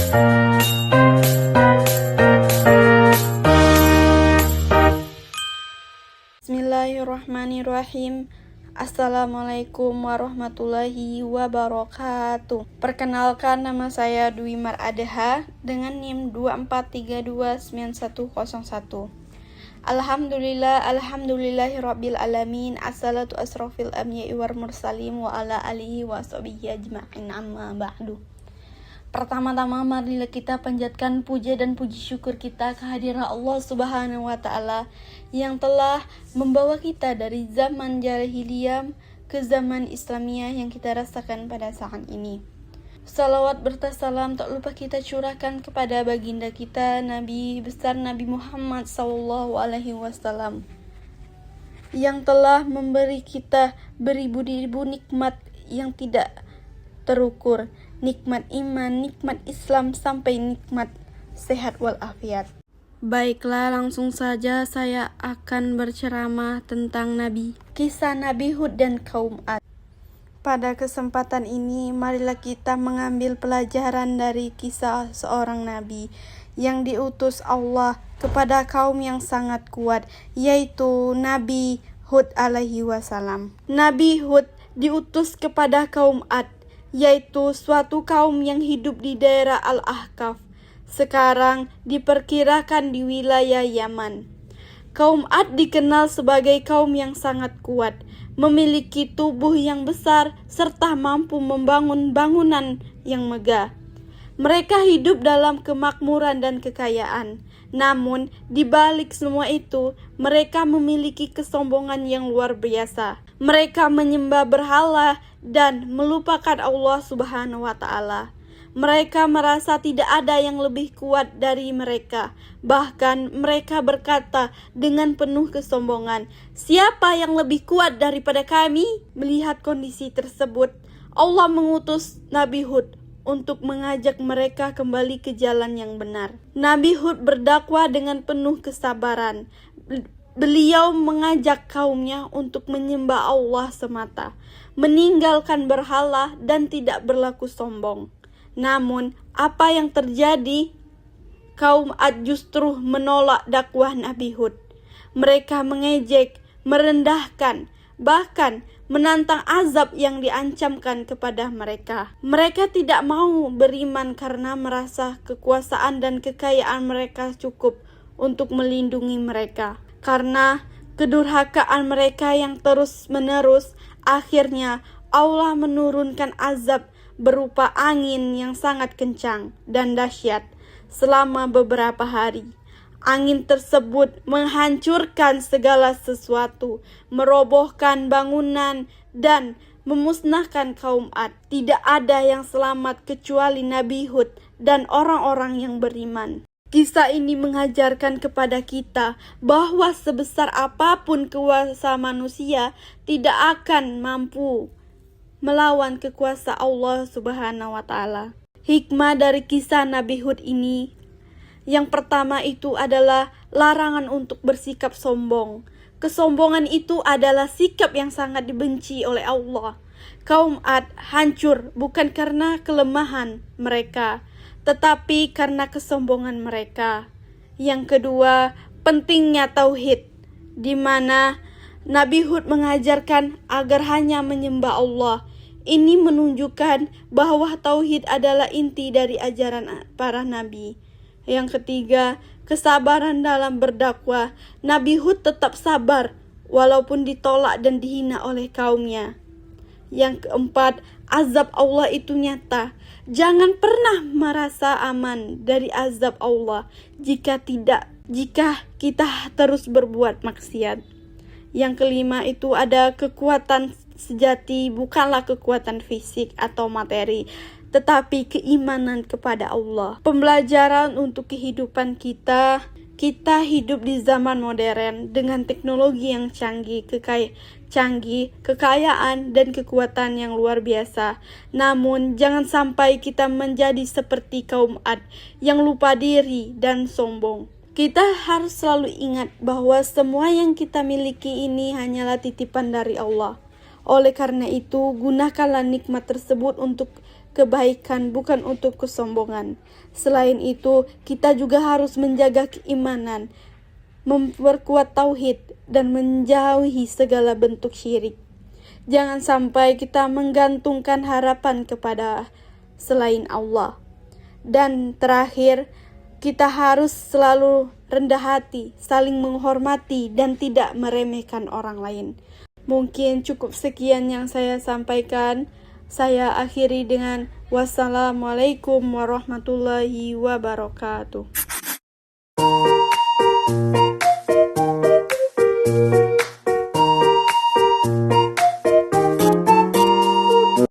Bismillahirrahmanirrahim. Assalamualaikum warahmatullahi wabarakatuh. Perkenalkan, nama saya Dwi Mar Adeha dengan NIM 24329101. Alhamdulillahirabbil alamin. Assalatu asrofil anbiya'i wal mursalin wa ala alihi wa sahbihi ajma'in, amma ba'du. Pertama-tama marilah kita panjatkan puja dan puji syukur kita kehadiran Allah Subhanahu wa Ta'ala yang telah membawa kita dari zaman jahiliyah ke zaman Islamiyah yang kita rasakan pada saat ini. Salawat bertasalam tak lupa kita curahkan kepada baginda kita Nabi besar Nabi Muhammad SAW yang telah memberi kita beribu-ribu nikmat yang tidak terukur. Nikmat iman, nikmat Islam, sampai nikmat sehat walafiat. Baiklah, langsung saja saya akan berceramah tentang Nabi. Kisah Nabi Hud dan kaum Ad. Pada kesempatan ini, marilah kita mengambil pelajaran dari kisah seorang Nabi yang diutus Allah kepada kaum yang sangat kuat, yaitu Nabi Hud alaihi wasallam. Nabi Hud diutus kepada kaum Ad, yaitu suatu kaum yang hidup di daerah Al-Ahqaf, sekarang diperkirakan di wilayah Yaman. Kaum Ad dikenal sebagai kaum yang sangat kuat, memiliki tubuh yang besar, serta mampu membangun bangunan yang megah. Mereka hidup dalam kemakmuran dan kekayaan. Namun, di balik semua itu, mereka memiliki kesombongan yang luar biasa. Mereka menyembah berhala dan melupakan Allah Subhanahu wa Ta'ala. Mereka merasa tidak ada yang lebih kuat dari mereka. Bahkan mereka berkata dengan penuh kesombongan, "Siapa yang lebih kuat daripada kami?" Melihat kondisi tersebut, Allah mengutus Nabi Hud untuk mengajak mereka kembali ke jalan yang benar. Nabi Hud berdakwah dengan penuh kesabaran. Beliau mengajak kaumnya untuk menyembah Allah semata, meninggalkan berhala dan tidak berlaku sombong. Namun, apa yang terjadi? Kaum Ad justru menolak dakwah Nabi Hud. Mereka mengejek, merendahkan, bahkan menantang azab yang diancamkan kepada mereka. Mereka tidak mau beriman karena merasa kekuasaan dan kekayaan mereka cukup untuk melindungi mereka. Karena kedurhakaan mereka yang terus-menerus, akhirnya Allah menurunkan azab berupa angin yang sangat kencang dan dahsyat selama beberapa hari. Angin tersebut menghancurkan segala sesuatu, merobohkan bangunan, dan memusnahkan kaum Ad. Tidak ada yang selamat kecuali Nabi Hud dan orang-orang yang beriman. Kisah ini mengajarkan kepada kita bahwa sebesar apapun kuasa manusia tidak akan mampu melawan kekuasaan Allah Subhanahu wa Ta'ala. Hikmah dari kisah Nabi Hud ini, yang pertama itu adalah larangan untuk bersikap sombong. Kesombongan itu adalah sikap yang sangat dibenci oleh Allah. Kaum Ad hancur bukan karena kelemahan mereka, tetapi karena kesombongan mereka. Yang kedua, pentingnya tauhid, di mana Nabi Hud mengajarkan agar hanya menyembah Allah. Ini menunjukkan bahwa tauhid adalah inti dari ajaran para nabi. Yang ketiga, kesabaran dalam berdakwah. Nabi Hud tetap sabar walaupun ditolak dan dihina oleh kaumnya. Yang keempat, azab Allah itu nyata. Jangan pernah merasa aman dari azab Allah jika kita terus berbuat maksiat. Yang kelima itu ada kekuatan sejati, bukanlah kekuatan fisik atau materi, tetapi keimanan kepada Allah. Pembelajaran untuk kehidupan kita hidup di zaman modern dengan teknologi yang canggih, kekayaan dan kekuatan yang luar biasa. Namun jangan sampai kita menjadi seperti kaum Ad yang lupa diri dan sombong. Kita harus selalu ingat bahwa semua yang kita miliki ini hanyalah titipan dari Allah. Oleh karena itu, gunakanlah nikmat tersebut untuk kebaikan, bukan untuk kesombongan. Selain itu, kita juga harus menjaga keimanan, memperkuat tauhid, dan menjauhi segala bentuk syirik. Jangan sampai kita menggantungkan harapan kepada selain Allah. Dan terakhir, kita harus selalu rendah hati, saling menghormati, dan tidak meremehkan orang lain. Mungkin cukup sekian yang saya sampaikan. Saya akhiri dengan wassalamualaikum warahmatullahi wabarakatuh.